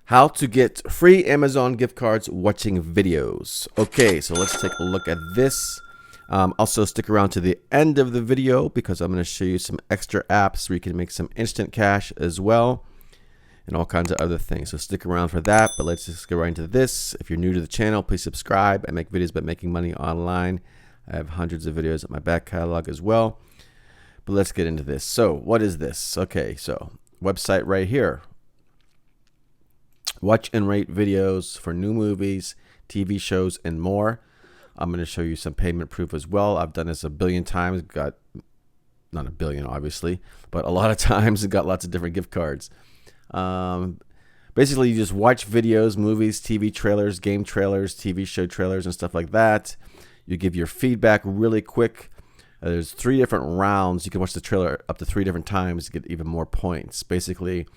How to get free Amazon gift cards watching videos. Okay, so let's take a look at this. Also stick around to the end of the video because I'm going to show you some extra apps where you can make some instant cash as well and all kinds of other things. So stick around for that, but let's just get right into this. If you're new to the channel, please subscribe. I make videos about making money online. I have hundreds of videos at my back catalog as well. But let's get into this. So what is this? Okay, so website right here. Watch and rate videos for new movies, TV shows, and more. I'm going to show you some payment proof as well. I've done this a billion times. Got, not a billion, obviously, but a lot of times and got lots of different gift cards. Basically, you just watch videos, movies, TV trailers, game trailers, TV show trailers, and stuff like that. You give your feedback really quick. There's 3 different rounds. You can watch the trailer up to 3 different times to get even more points. Basically,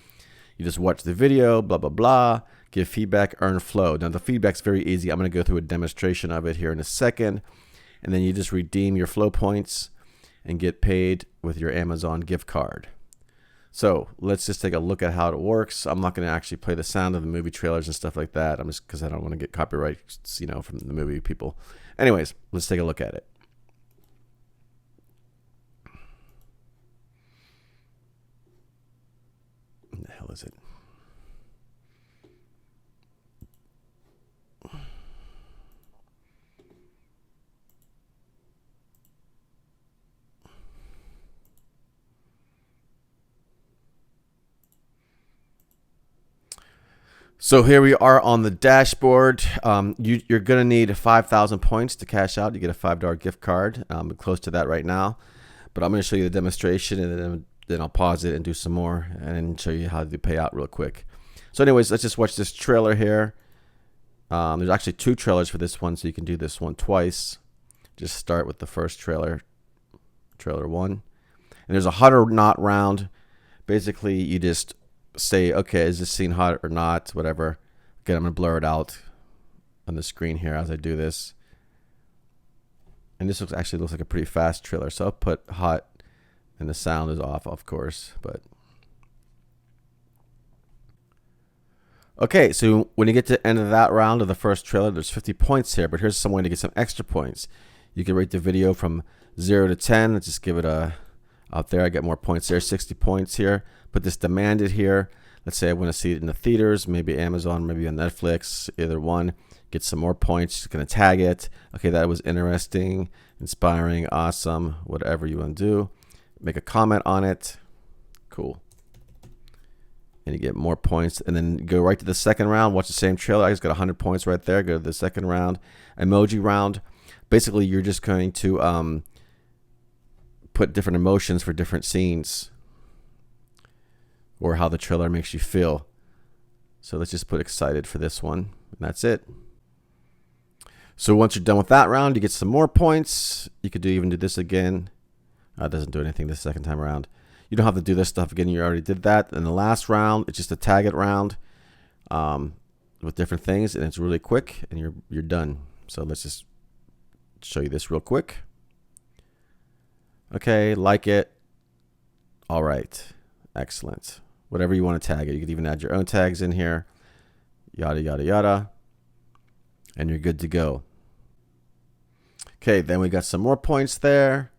you just watch the video, blah, blah, blah, give feedback, earn flow. Now, the feedback's very easy. I'm going to go through a demonstration of it here in a second. And then you just redeem your flow points and get paid with your Amazon gift card. So let's just take a look at how it works. I'm not going to actually play the sound of the movie trailers and stuff like that. I'm just because I don't want to get copyright, from the movie people. Anyways, let's take a look at it. What the hell is it? So here we are on the dashboard. You're going to need 5,000 points to cash out. You get a $5 gift card. I'm close to that right now. But I'm going to show you the demonstration, and then I'll pause it and do some more and show you how to pay out real quick. So anyways, let's just watch this trailer here. There's actually 2 trailers for this one, so you can do this one twice. Just start with the first trailer, trailer 1. And there's a hot or not round. Basically, you just say, okay, is this scene hot or not, whatever. Again, I'm going to blur it out on the screen here as I do this. And this actually looks like a pretty fast trailer, so I'll put hot, and the sound is off, of course. But okay, so when you get to the end of that round of the first trailer, there's 50 points here, but here's some way to get some extra points. You can rate the video from 0 to 10. Let's just give it a, out there, I get more points there, 60 points here. Put this demanded here. Let's say I want to see it in the theaters, maybe Amazon, maybe on Netflix, either one. Get some more points. Just going to tag it. Okay, that was interesting, inspiring, awesome, whatever you want to do. Make a comment on it. Cool. And you get more points. And then go right to the second round. Watch the same trailer. I just got 100 points right there. Go to the second round. Emoji round. Basically, you're just going to put different emotions for different scenes, or how the trailer makes you feel. So let's just put excited for this one, and that's it. So once you're done with that round, you get some more points. You could even do this again. It doesn't do anything the second time around. You don't have to do this stuff again. You already did that. And the last round, it's just a tag it round with different things, and it's really quick, and you're done. So let's just show you this real quick. Okay, like it. All right, excellent. Whatever you want to tag it. You could even add your own tags in here. Yada, yada, yada. And you're good to go. Okay, then we got some more points there.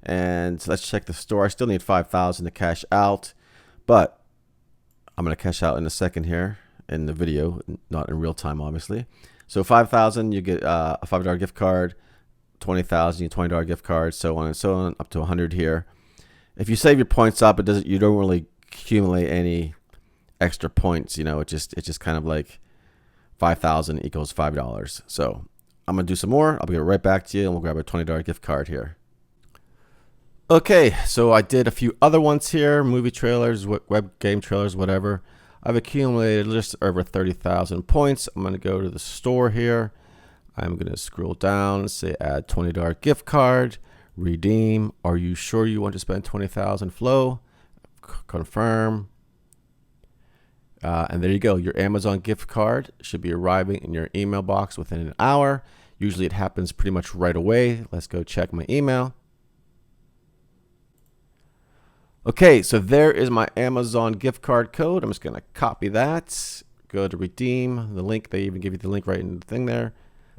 And let's check the store. I still need 5,000 to cash out. But I'm going to cash out in a second here in the video. Not in real time, obviously. So 5,000, you get a $5 gift card. 20,000, you get $20 gift card. So on and so on, up to 100 here. If you save your points up, you don't really accumulate any extra points. It's just kind of like 5,000 equals $5. So I'm gonna do some more. I'll be right back to you, and we'll grab a $20 gift card here. Okay, so I did a few other ones here, movie trailers, web game trailers, whatever. I've accumulated just over 30,000 points. I'm gonna go to the store here. I'm gonna scroll down, say add $20 gift card, redeem. Are you sure you want to spend 20,000 flow? Confirm. And there you go. Your Amazon gift card should be arriving in your email box within an hour. Usually it happens pretty much right away. Let's go check my email. Okay, so there is my Amazon gift card code. I'm just going to copy that, go to redeem the link. They even give you the link right in the thing there.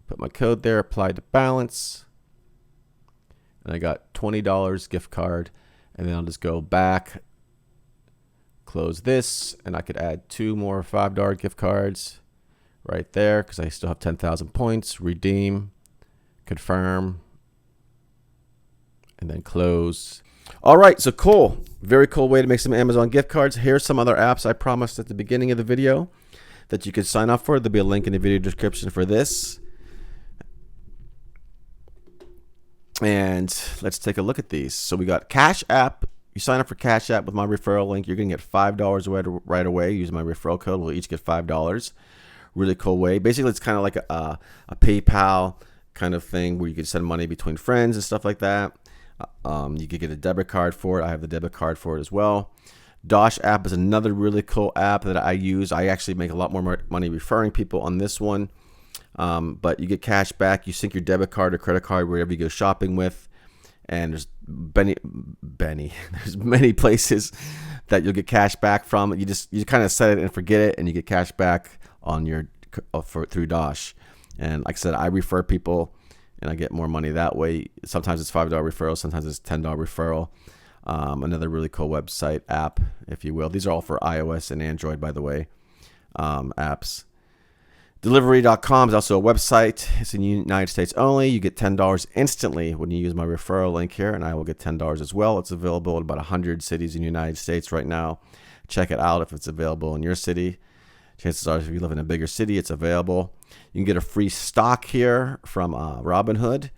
Put my code there, apply to balance. And I got $20 gift card. And then I'll just go back, close this, and I could add 2 more $5 gift cards right there because I still have 10,000 points. Redeem, confirm, and then close. All right, so cool. Very cool way to make some Amazon gift cards. Here's some other apps I promised at the beginning of the video that you could sign up for. There'll be a link in the video description for this. And let's take a look at these. So we got Cash App. You sign up for Cash App with my referral link, you're going to get $5 right away. Using my referral code, we'll each get $5. Really cool way. Basically, it's kind of like a PayPal kind of thing where you can send money between friends and stuff like that. You could get a debit card for it. I have the debit card for it as well. Dosh app is another really cool app that I use. I actually make a lot more money referring people on this one. But you get cash back. You sync your debit card or credit card wherever you go shopping with. And there's there's many places that you'll get cash back from. You kind of set it and forget it, and you get cash back on your through Dosh. And like I said, I refer people, and I get more money that way. Sometimes it's $5 referral, sometimes it's $10 referral. Another really cool website app, if you will. These are all for iOS and Android, by the way, apps. Delivery.com is also a website. It's in the United States only. You get $10 instantly when you use my referral link here, and I will get $10 as well. It's available in about 100 cities in the United States right now. Check it out if it's available in your city. Chances are, if you live in a bigger city, it's available. You can get a free stock here from Robinhood. A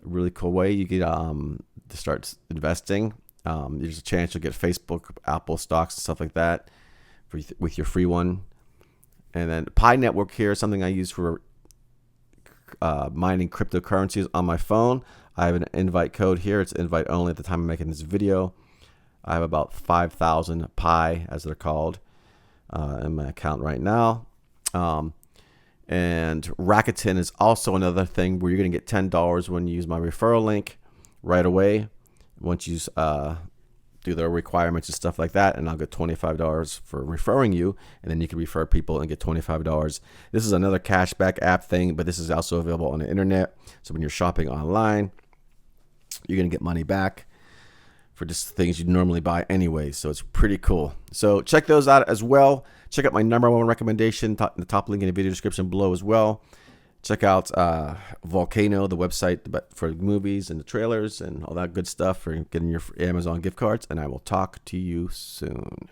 really cool way you get to start investing. There's a chance you'll get Facebook, Apple stocks, and stuff like that with your free one. And then Pi Network here is something I use for mining cryptocurrencies on my phone. I have an invite code here. It's invite only at the time of making this video. I have about 5,000 Pi, as they're called, in my account right now. And Rakuten is also another thing where you're going to get $10 when you use my referral link right away. Once you do the requirements and stuff like that, and I'll get $25 for referring you, and then you can refer people and get $25. This is another cashback app thing, but this is also available on the internet. So when you're shopping online, you're going to get money back for just things you'd normally buy anyway. So it's pretty cool. So check those out as well. Check out my #1 recommendation, the top link in the video description below as well. Check out Volcano, the website for movies and the trailers and all that good stuff for getting your Amazon gift cards. And I will talk to you soon.